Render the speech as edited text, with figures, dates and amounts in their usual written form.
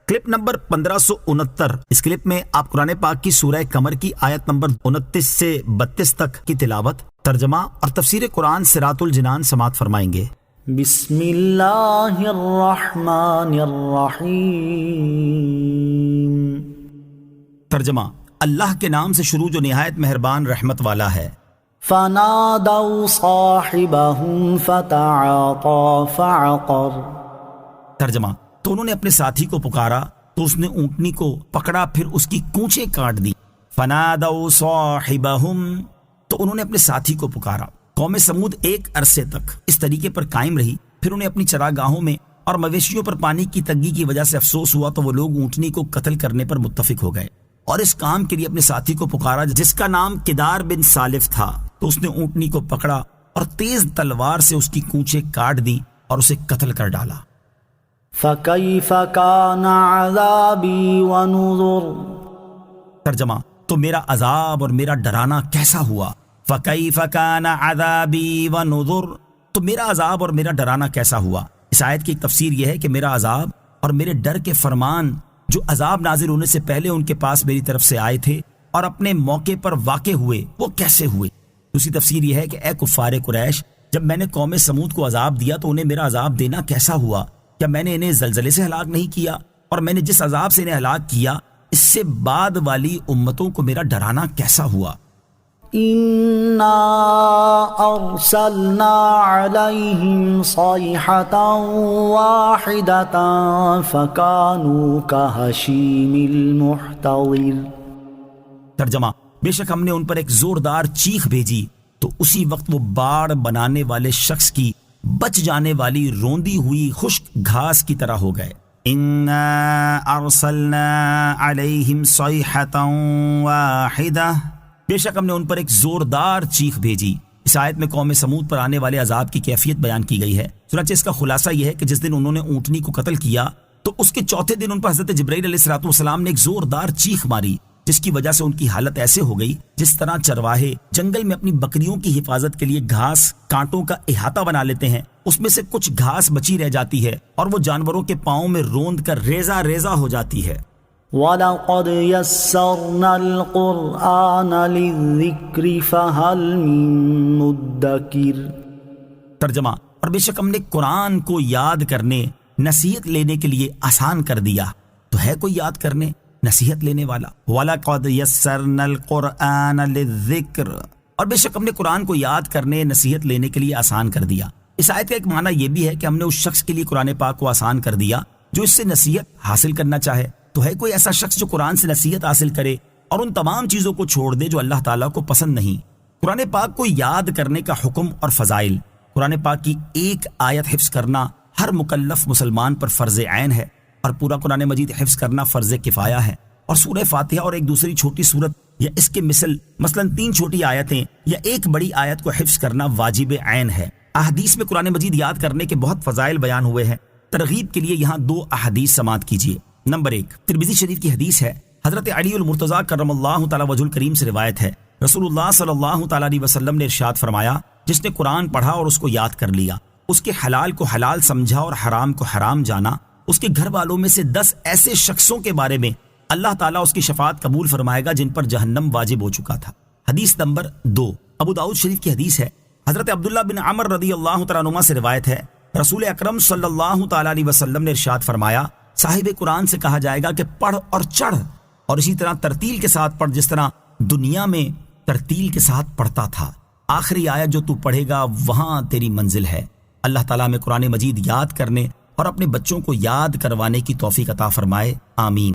Clip number 1569۔ اس clip میں آپ قرآن پاک کی سورہ قمر کی آیت نمبر 29 سے 32 تک کی تلاوت، ترجمہ اور تفسیر قرآن صراط الجنان سماعت فرمائیں گے۔ بسم اللہ الرحمن الرحیم۔ ترجمہ، اللہ کے نام سے شروع جو نہایت مہربان رحمت والا ہے۔ فنادوا صاحبهم فتعاطى فعقر۔ ترجمہ، تو انہوں نے اپنے ساتھی کو پکارا تو اس نے اونٹنی کو پکڑا پھر اس کی کونچیں کاٹ دی۔ فنادوا صاحبهم، تو انہوں نے اپنے ساتھی کو پکارا۔ قوم سمود ایک عرصے تک اس طریقے پر قائم رہی، پھر انہیں اپنی چراگاہوں میں اور مویشیوں پر پانی کی تنگی کی وجہ سے افسوس ہوا تو وہ لوگ اونٹنی کو قتل کرنے پر متفق ہو گئے اور اس کام کے لیے اپنے ساتھی کو پکارا جس کا نام کدار بن سالف تھا۔ تو اس نے اونٹنی کو پکڑا اور تیز تلوار سے اس کی کونچیں کاٹ دی اور اسے قتل کر ڈالا۔ فَكَيْفَ كَانَ عَذَابِي وَنُذُرِ۔ ترجمہ، تو میرا عذاب اور میرا ڈرانا کیسا ہوا۔ فَكَيْفَ كَانَ عَذَابِي وَنُذُرِ، تو میرا عذاب اور میرا ڈرانا کیسا ہوا۔ اس آیت کی ایک تفسیر یہ ہے کہ میرا عذاب اور میرے ڈر کے فرمان جو عذاب نازل ہونے سے پہلے ان کے پاس میری طرف سے آئے تھے اور اپنے موقع پر واقع ہوئے، وہ کیسے ہوئے۔ دوسری تفسیر یہ ہے کہ اے کفار قریش، جب میں نے قوم سمود کو عذاب دیا تو انہیں میرا عذاب دینا کیسا ہوا۔ کیا میں نے انہیں زلزلے سے ہلاک نہیں کیا؟ اور میں نے جس عذاب سے انہیں ہلاک کیا اس سے بعد والی امتوں کو میرا ڈرانا کیسا ہوا۔ اِنَّا أَرْسَلْنَا عَلَيْهِمْ صَيْحَةً وَاحِدَةً فَكَانُوا كَهَشِيمِ الْمُحْتَظِرِ۔ ترجمہ، بے شک ہم نے ان پر ایک زوردار چیخ بھیجی تو اسی وقت وہ باڑ بنانے والے شخص کی بچ جانے والی روندی ہوئی خشک گھاس کی طرح ہو گئے۔ اِنَّا أَرْسَلْنَا عَلَيْهِمْ صَيْحَةً وَاحِدَةً، بے شک ہم نے ان پر ایک زوردار چیخ بھیجی۔ اس آیت میں قوم سمود پر آنے والے عذاب کی کیفیت بیان کی گئی ہے۔ چنانچہ اس کا خلاصہ یہ ہے کہ جس دن انہوں نے اونٹنی کو قتل کیا تو اس کے چوتھے دن ان پر حضرت جبرائیل علیہ السلام نے ایک زوردار چیخ ماری جس کی وجہ سے ان کی حالت ایسے ہو گئی جس طرح چرواہے جنگل میں اپنی بکریوں کی حفاظت کے لیے گھاس کانٹوں کا احاطہ بنا لیتے ہیں، اس میں سے کچھ گھاس بچی رہ جاتی ہے اور وہ جانوروں کے پاؤں میں روند کر ریزہ ریزہ ہو جاتی ہے۔ وَلَقَدْ يَسَّرْنَا الْقُرْآنَ لِلذِّكْرِ فَهَلْ مِن مُدَّكِرٍ۔ ترجمہ، اور بے شک ہم نے قرآن کو یاد کرنے، نصیحت لینے کے لیے آسان کر دیا، تو ہے کوئی یاد کرنے نصیحت لینے والا۔ وَلَقَدْ يَسَّرْنَا الْقُرْآنَ لِلذِّكْرِ، اور بے شک ہم نے قرآن کو یاد کرنے، نصیحت لینے کے لیے آسان کر دیا۔ اس آیت کا ایک معنی یہ بھی ہے کہ ہم نے اس شخص کے لیے قرآن پاک کو آسان کر دیا جو اس سے نصیحت حاصل کرنا چاہے۔ تو ہے کوئی ایسا شخص جو قرآن سے نصیحت حاصل کرے اور ان تمام چیزوں کو چھوڑ دے جو اللہ تعالیٰ کو پسند نہیں۔ قرآن پاک کو یاد کرنے کا حکم اور فضائل۔ قرآن پاک کی ایک آیت حفظ کرنا ہر مکلف مسلمان پر فرض عین ہے اور پورا قرآن مجید حفظ کرنا فرض کفایہ ہے، اور سورہ فاتحہ اور ایک دوسری چھوٹی سورت یا اس کے مثلاً 3 چھوٹی آیتیں یا ایک بڑی آیت کو حفظ کرنا واجب عین ہے۔ احادیث میں قرآن مجید یاد کرنے کے بہت فضائل بیان ہوئے ہیں۔ ترغیب کے لیے یہاں 2 احادیث سماعت کیجیے۔ نمبر 1، ترمذی شریف کی حدیث ہے، حضرت علی المرتضیٰ کرم اللہ تعالی وجہ الکریم سے روایت ہے، رسول اللہ صلی اللہ تعالی علیہ وسلم نے ارشاد فرمایا، جس نے قرآن پڑھا اور اس کو یاد کر لیا، اس کے حلال کو حلال سمجھا اور حرام کو حرام جانا، اس کے گھر والوں میں سے 10 ایسے شخصوں کے بارے میں اللہ تعالیٰ اس کی شفاعت قبول فرمائے گا جن پر جہنم واجب ہو چکا تھا۔ حدیث نمبر 2، ابو داؤد شریف کی حدیث ہے، حضرت عبداللہ بن عمر رضی اللہ تعالیٰ عنہما سے روایت ہے، رسول اکرم صلی اللہ تعالیٰ علیہ وسلم نے ارشاد فرمایا، صاحب قرآن سے کہا جائے گا کہ پڑھ اور چڑھ، اور اسی طرح ترتیل کے ساتھ پڑھ جس طرح دنیا میں ترتیل کے ساتھ پڑھتا تھا، آخری آیت جو تو پڑھے گا وہاں تیری منزل ہے۔ اللہ تعالیٰ میں قرآن مجید یاد کرنے اور اپنے بچوں کو یاد کروانے کی توفیق عطا فرمائے، آمین۔